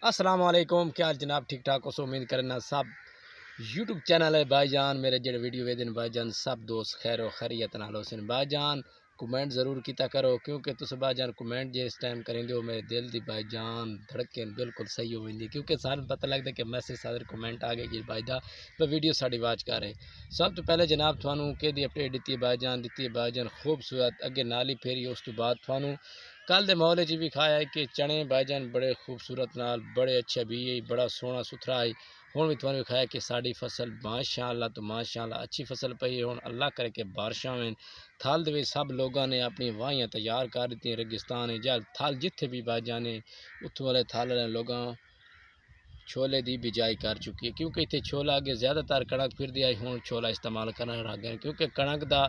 अस्सलाम वालेकुम, क्या हाल जनाब? ठीक ठाक हो? उम्मीद करना सब यूट्यूब चैनल है भाईजान मेरे जो वीडियो वे दिन भाईजान सब दोस्त खैर खैरियत नाल होसन भाईजान। कमेंट ज़रूर किया करो क्योंकि तुस भाईजान कमेंट जिस टाइम करेंगे वो मेरे दिल की भाईजान धड़कन बिल्कुल सही हो जाती क्योंकि सारे पता लगता है कि मैसेज सारे कमेंट आ गए कि भाई दा वीडियो साड़ी वाच कर रहे। सब तो पहले जनाब थानू कि अपडेट दी भाईजान दी भाईजान खूबसूरत अगे नाली फेरी उस तो बाद थानू कल दे माहौल भी खाया है कि चने भाईजान बड़े खूबसूरत नाल बड़े अच्छे भी बड़ा सोहना सुथरा है। हुण भी तुहानू खाया कि साड़ी फसल माशाअल्लाह तो माशाअल्लाह अच्छी फसल पई है। हुण अल्लाह करे कि बारिशां होन थल दे सब लोगों ने अपनी वाहियां तैयार कर दी। रेगिस्तान जल थल जिथे भी भाईजान ने उत्थों वाले थल वाले लोगों छोले की बिजाई कर चुकी है क्योंकि इतने छोला अगे ज़्यादातर कणक फिर आई हूँ छोला इस्तेमाल करना लग गए क्योंकि कणक का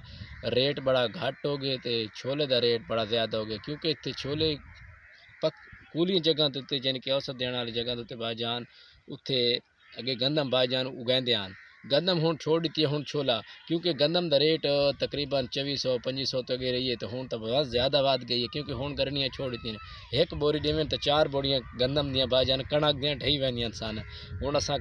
रेट बड़ा घट हो गया तो छोले का रेट बड़ा ज़्यादा हो गया क्योंकि इतने छोले पक कूली जगह के उत्ते यानी कि औसत देने वाली जगह के उत्ते भाईजान उत्थे अगे गंदम भाईजान उगाते हैं। गंदम हूँ छोड़ दी है हूँ छोला क्योंकि गंदम का रेट तकरीबन 2400-2500 तो अगे रही है तो हूँ तो बहुत ज़्यादा बढ़ गई है क्योंकि हूँ गर्मियाँ छोड़ दी हैं। एक बोरी देवें तो 4 बोरियां गंदम दियाँ भाईजान कणक दियाँ ढही वह सन। हूँ असा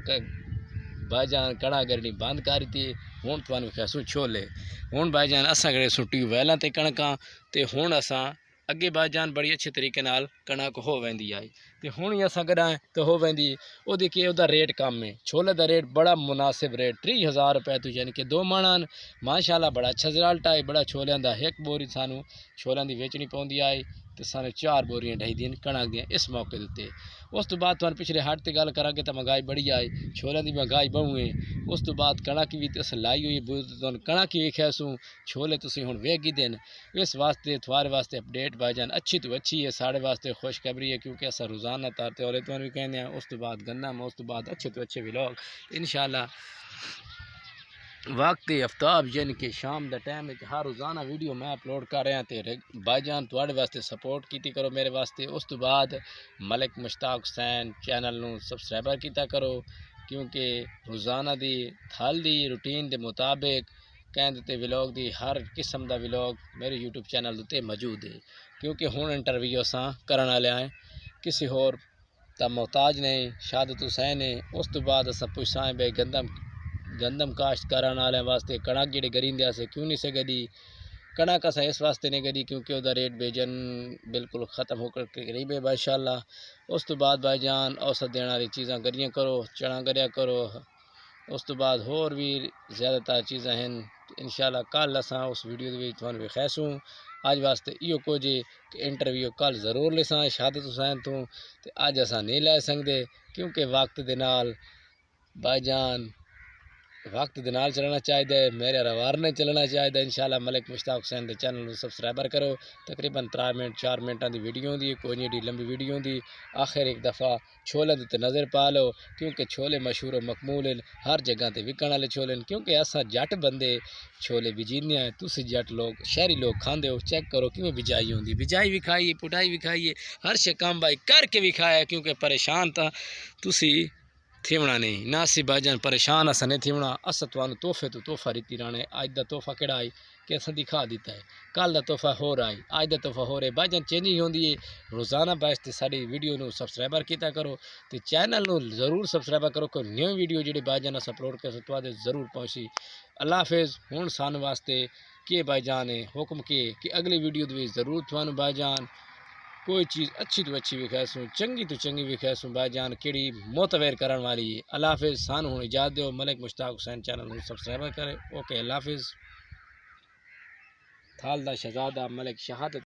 भाईजान कणक करनी बंद कर दी। हूँ तुहानू खैसू छोले हूँ भाईजान असा कड़े सुट्टी वैलों ते कणकां ते हूँ असा अगे भाईजान बड़ी अच्छे तरीके नाल कणक हो वैंदी आई तो हूँ ही असा करें तो हो वैंदी वो देखिए उसका रेट कम है। छोले का रेट बड़ा मुनासिब रेट 30,000 रुपये तो यानी कि 2 मण माशाअल्लाह बड़ा अच्छा रिजल्ट आए। बड़ा छोलियां का एक बोरी सानू छोलों की वेचनी पौंदी आई तो सानू 4 बोरियां ढाई दिन कणक दियां इस मौके उत्ते। उस तो बाद तुहानू पिछले हट की गल करांगे तो महंगाई बड़ी आई छोलों की महंगाई बहु है। उस तो बाद कणक भी अस लाई हुई तुहानू कणक ही वेख्या सूँ छोले तुसीं हुण वेखी दिन इस वास्ते थोड़े वास्ते अपडेट भाईजान अच्छी तो अच्छी है साढ़े वास्ते खुशखबरी है क्योंकि अस रोज़ाना तारते और भी कहते हैं। उस तो बाद गंदम उस तो बाद अच्छे तो अच्छे व्लॉग इंशाअल्लाह वक्त आफ्ताब यानी कि शाम का टाइम है हर रोज़ाना वीडियो मैं अपलोड कर रहा तो भाईजान थोड़े वास्ते सपोर्ट की करो मेरे वास्ते। उस तो बाद मलिक मुश्ताक हुसैन चैनल नू सबसक्राइबर किया करो क्योंकि रोज़ाना की थल की रूटीन के मुताबिक कहते व्लॉग की हर किस्म का व्लॉग मेरे यूट्यूब चैनल उत्ते मौजूद है क्योंकि हुण इंटरव्यू असां करन वाले हैं किसी होर ता मोहताज नहीं शहादत हुसैन है। उस तो बाद अस पुछा है भाई गंदम काश्त करने वाले वास्ते कणक जी गरींदे से क्यों नहीं से गदी कणक अस इस वास्ते नहीं गदी क्योंकि वह रेट बेजन बिल्कुल ख़त्म होकर करीब है माशाअल्लाह। उस तो बाद भाईजान औसत देने वाली चीज़ा गरियाँ करो चना गरिया करो। उस तो बाद होर भी ज़्यादातर चीज़ा हैं इंशाअल्लाह कल असा उस वीडियो थोड़ा विखासूँ। अज वास्ते इो कुछ इंटरव्यू कल जरूर लेसा शहादत हुसैन तो अज असा नहीं लै सकते क्योंकि वक्त के नाल भाईजान वक्त के नाल चलना चाहिए मेरे रवार ने चलना चाहिए। इंशाअल्लाह मलिक मुश्ताक हुसैन के चैनल को सबसक्राइबर करो तकरीबन 3 मिनट 4 मिनटा की वीडियो होंगी कोई नहीं लंबी वीडियो होंगी। आखिर एक दफ़ा छोले उत्ते नज़र पा लो क्योंकि छोले मशहूर मकमूल हर जगह पर विकण वाले छोले क्योंकि असा जट बंदे छोले बिजीने हैं तुम जट लोग शहरी लोग खाते हो। चेक करो किमें बिजाई होंगी बिजाई भी खाइए पुटाई भी खाइए हर शे काम भाई करके भी खाया क्योंकि परेशान था तुसी थीवना नहीं ना सी भाईजान परेशान अस नहीं थीवना अस तुहानू तोहफे तो तोहफा रीति राणे अज का तोहफा केड़ा आई कि अस दिखा दिता है कल का तोहफा होर आई अज का तोहफा होर है भाईजान चेंजिंग होंगी है रोज़ाना वास्ते साड़ी वीडियो नू सबसक्राइबर किया करो तो चैनल नू जरूर सबसक्राइबर करो कोई न्यू वीडियो जी भाईजान अस अपलोड कर तुहाडे जरूर पहुँची। अल्लाह हाफिज़ हुण सान वास्ते के भाईजान है हुक्म के कि अगली वीडियो जरूर तुहानू भाईजान कोई चीज़ अच्छी तो अच्छी विखासूँ चंगी तो चंगी विखासूँ भाईजान केड़ी मोतवेर करने वाली है। अल्लाह हाफिज़ सानू हुण इजाज़त दो मलिक मुश्ताक हुसैन चैनल को सबसक्राइबर करे। ओके अल्लाह हाफिज़ थाल दा शहजादा मलिक शहादत।